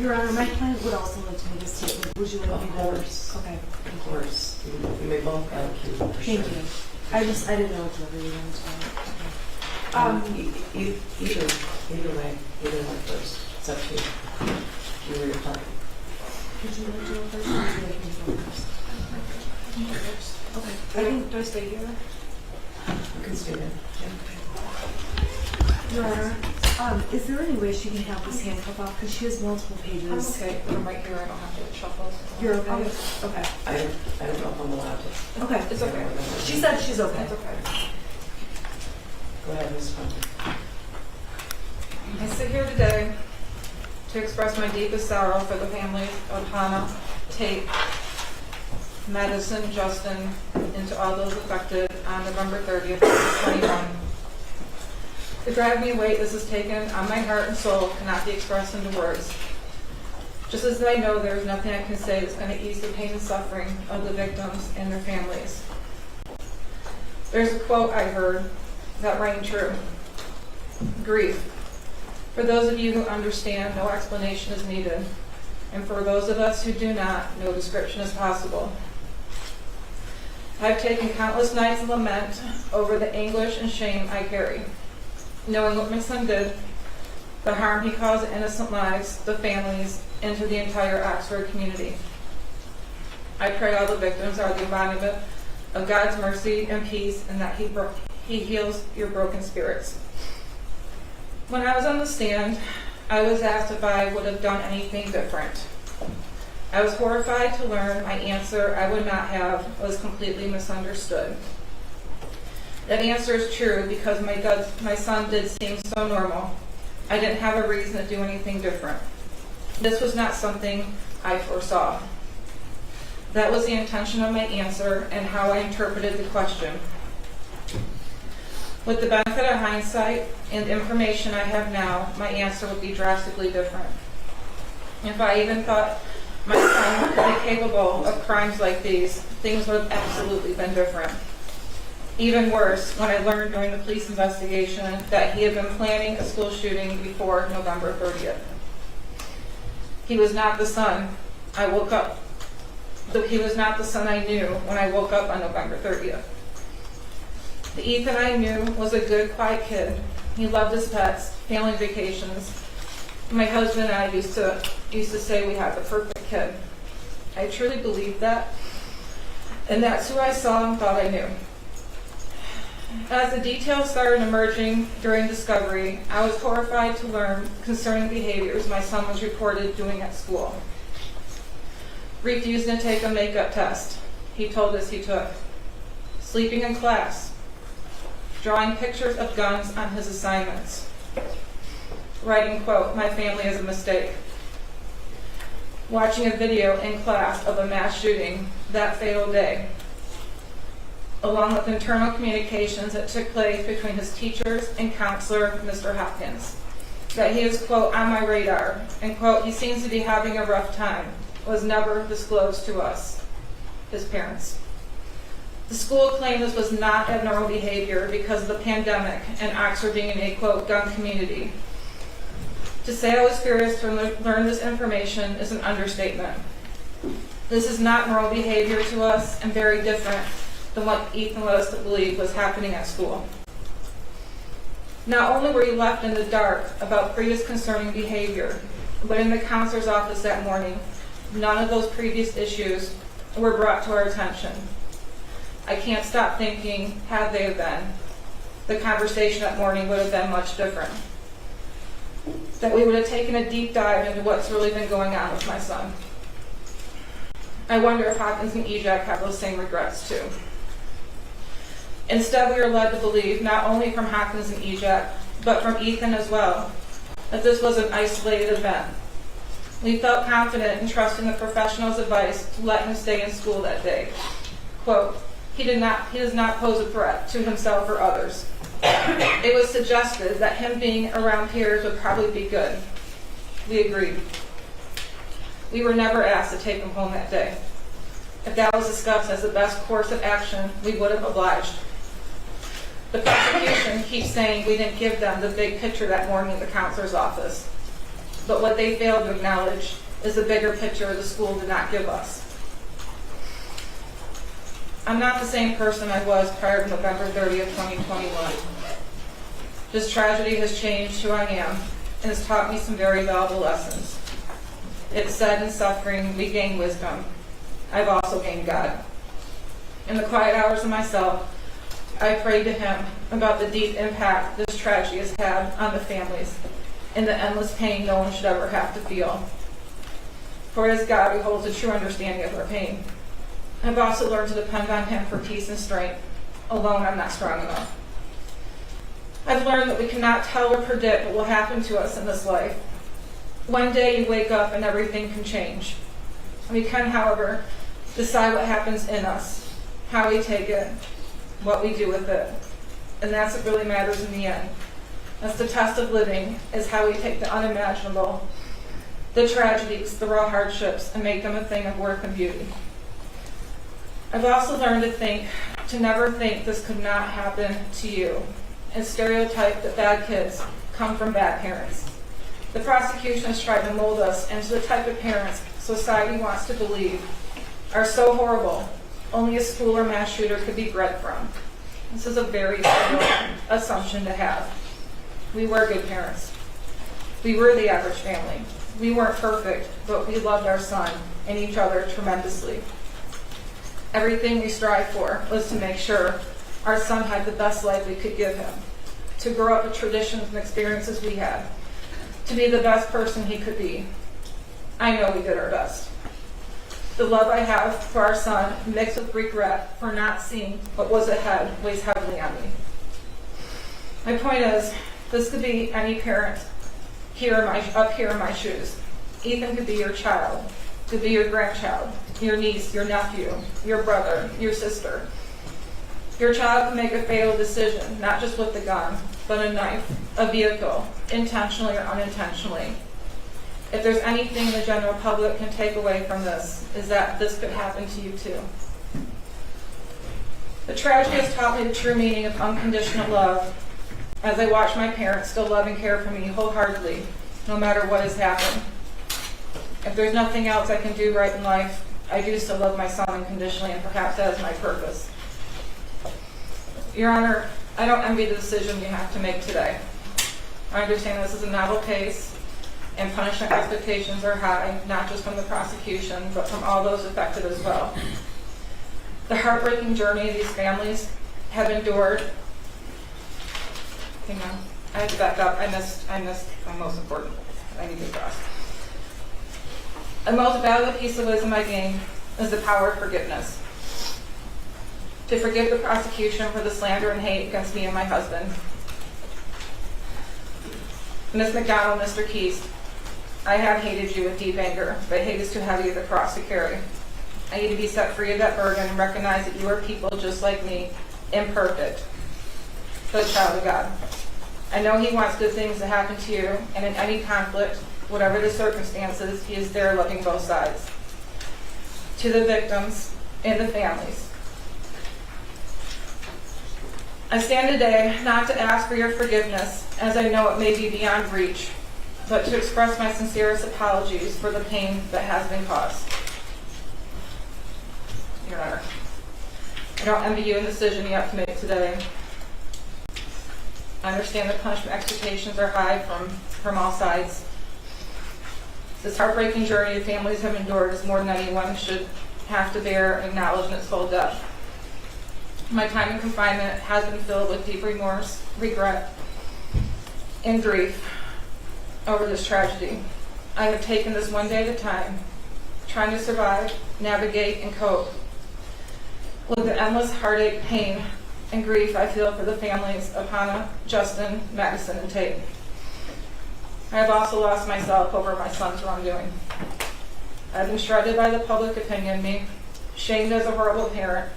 Your Honor, my client would also like to make a statement. Would you like me to? Of course. Okay. Of course. You may both allocate for Thank sure. you. I didn't know whichever you wanted to. Either way first. It's up to you. You were replying. Would you like to go first or would you like me to go first? You go first. Okay. Do I stay here? You can stay there. Your Honor, is there any way she can have this handcuff off? Because she has multiple pages. I'm okay. I'm right here. I don't have to shuffle. You're okay? Okay. Okay. I don't know if I'm allowed to. Okay. It's okay. She said she's okay. It's okay. Go ahead, Ms. Crumbley. I sit here today to express my deepest sorrow for the families of Hannah, Tate, Madison, Justin, and to all those affected on November 30th, 2021. The driving weight this has taken on my heart and soul cannot be expressed into words. Just as I know there is nothing I can say that's going to ease the pain and suffering of the victims and their families. There's a quote I heard that rang true. Grief. For those of you who understand, no explanation is needed. And for those of us who do not, no description is possible. I've taken countless nights of lament over the anguish and shame I carry, knowing what my son did, the harm he caused to innocent lives, the families, and to the entire Oxford community. I pray all the victims are the embodiment of God's mercy and peace, and that He heals your broken spirits. When I was on the stand, I was asked if I would have done anything different. I was horrified to learn my answer I would not have was completely misunderstood. That answer is true because my son did seem so normal. I didn't have a reason to do anything different. This was not something I foresaw. That was the intention of my answer and how I interpreted the question. With the benefit of hindsight and the information I have now, my answer would be drastically different. If I even thought my son could be capable of crimes like these, things would have absolutely been different. Even worse, when I learned during the police investigation that he had been planning a school shooting before November 30th. He was not the son I woke up. He was not the son I knew when I woke up on November 30th. The Ethan I knew was a good, quiet kid. He loved his pets, family vacations. My husband and I used to say we had the perfect kid. I truly believed that, and that's who I saw and thought I knew. As the details started emerging during discovery, I was horrified to learn concerning behaviors my son was reported doing at school. Refusing to take a makeup test he told us he took. Sleeping in class. Drawing pictures of guns on his assignments. Writing, quote, "My family is a mistake." Watching a video in class of a mass shooting that fatal day, along with internal communications that took place between his teachers and counselor, Mr. Hopkins. That he is, quote, "on my radar," and, quote, "he seems to be having a rough time," was never disclosed to us, his parents. The school claimed this was not abnormal behavior because of the pandemic and Oxford being a, quote, gun community. To say I was furious to learn this information is an understatement. This is not normal behavior to us and very different than what Ethan led us to believe was happening at school. Not only were we left in the dark about previous concerning behavior, but in the counselor's office that morning, none of those previous issues were brought to our attention. I can't stop thinking, had they have been, the conversation that morning would have been much different. That we would have taken a deep dive into what's really been going on with my son. I wonder if Hopkins and EJAC have those same regrets too. Instead, we are led to believe, not only from Hopkins and EJAC, but from Ethan as well, that this was an isolated event. We felt confident in trusting the professional's advice to let him stay in school that day. Quote, he does not pose a threat to himself or others. It was suggested that him being around peers would probably be good. We agreed. We were never asked to take him home that day. If that was discussed as the best course of action, we would have obliged. The prosecution keeps saying we didn't give them the big picture that morning in the counselor's office. but what they failed to acknowledge is the bigger picture the school did not give us. I'm not the same person I was prior to November 30th, 2021. This tragedy has changed who I am and has taught me some very valuable lessons. It's said in suffering we gain wisdom. I've also gained God. In the quiet hours of myself, I prayed to Him about the deep impact this tragedy has had on the families and the endless pain no one should ever have to feel. For it is God who holds a true understanding of our pain. I've also learned to depend on Him for peace and strength. Alone, I'm not strong enough. I've learned that we cannot tell or predict what will happen to us in this life. One day you wake up and everything can change. We can, however, decide what happens in us, how we take it, what we do with it. And that's what really matters in the end. That's the test of living, is how we take the unimaginable, the tragedies, the raw hardships, and make them a thing of worth and beauty. I've also learned to never think this could not happen to you, and stereotype that bad kids come from bad parents. The prosecution has tried to mold us into the type of parents society wants to believe are so horrible, only a school or mass shooter could be bred from. This is a very trivial assumption to have. We were good parents. We were the average family. We weren't perfect, but we loved our son and each other tremendously. Everything we strived for was to make sure our son had the best life we could give him, to grow up with traditions and experiences we had, to be the best person he could be. I know we did our best. The love I have for our son, mixed with regret for not seeing what was ahead, weighs heavily on me. My point is, this could be any parent up here in my shoes. Ethan could be your child, could be your grandchild, your niece, your nephew, your brother, your sister. Your child can make a fatal decision, not just with the gun, but a knife, a vehicle, intentionally or unintentionally. If there's anything the general public can take away from this, is that this could happen to you too. The tragedy has taught me the true meaning of unconditional love, as I watch my parents still love and care for me wholeheartedly, no matter what has happened. If there's nothing else I can do right in life, I do still love my son unconditionally, and perhaps that is my purpose. Your Honor, I don't envy the decision you have to make today. I understand this is a novel case, and punishment expectations are high, not just from the prosecution, but from all those affected as well. The heartbreaking journey these families have endured. Hang on, I have to back up. I missed my most important. I need to cross. The most valuable piece of wisdom I gained is the power of forgiveness. To forgive the prosecution for the slander and hate against me and my husband. Ms. McDonald, Mr. Keys, I have hated you with deep anger, but hate is too heavy of a cross to carry. I need to be set free of that burden and recognize that you are people just like me, imperfect, but a child of God. I know He wants good things to happen to you, and in any conflict, whatever the circumstances, He is there loving both sides. To the victims and the families, I stand today not to ask for your forgiveness, as I know it may be beyond reach, but to express my sincerest apologies for the pain that has been caused. Your Honor, I don't envy you in the decision you have to make today. I understand that punishment expectations are high from all sides. This heartbreaking journey the families have endured is more than anyone should have to bear and acknowledge in its full depth. My time in confinement has been filled with deep remorse, regret, and grief over this tragedy. I have taken this one day at a time, trying to survive, navigate, and cope with the endless heartache, pain, and grief I feel for the families of Hannah, Justin, Madison, and Tate. I have also lost myself over my son's wrongdoing. I've been shredded by the public opinion of me, shamed as a horrible parent,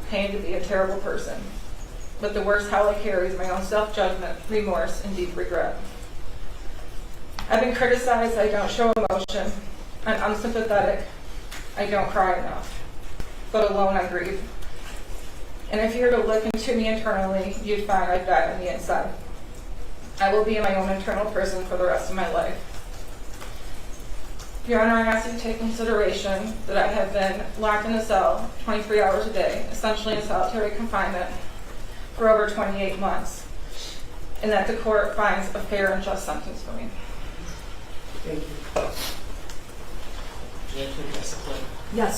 pained to be a terrible person. But the worst hell I carry is my own self-judgment, remorse, and deep regret. I've been criticized I don't show emotion. I'm unsympathetic. I don't cry enough. But alone I grieve. And if you were to look into me internally, you'd find I've died on the inside. I will be in my own internal prison for the rest of my life. Your Honor, I ask you to take consideration that I have been locked in a cell 23 hours a day, essentially in solitary confinement, for over 28 months, and that the court finds a fair and just sentence for me. Thank you. Do you have to address the court? Yes.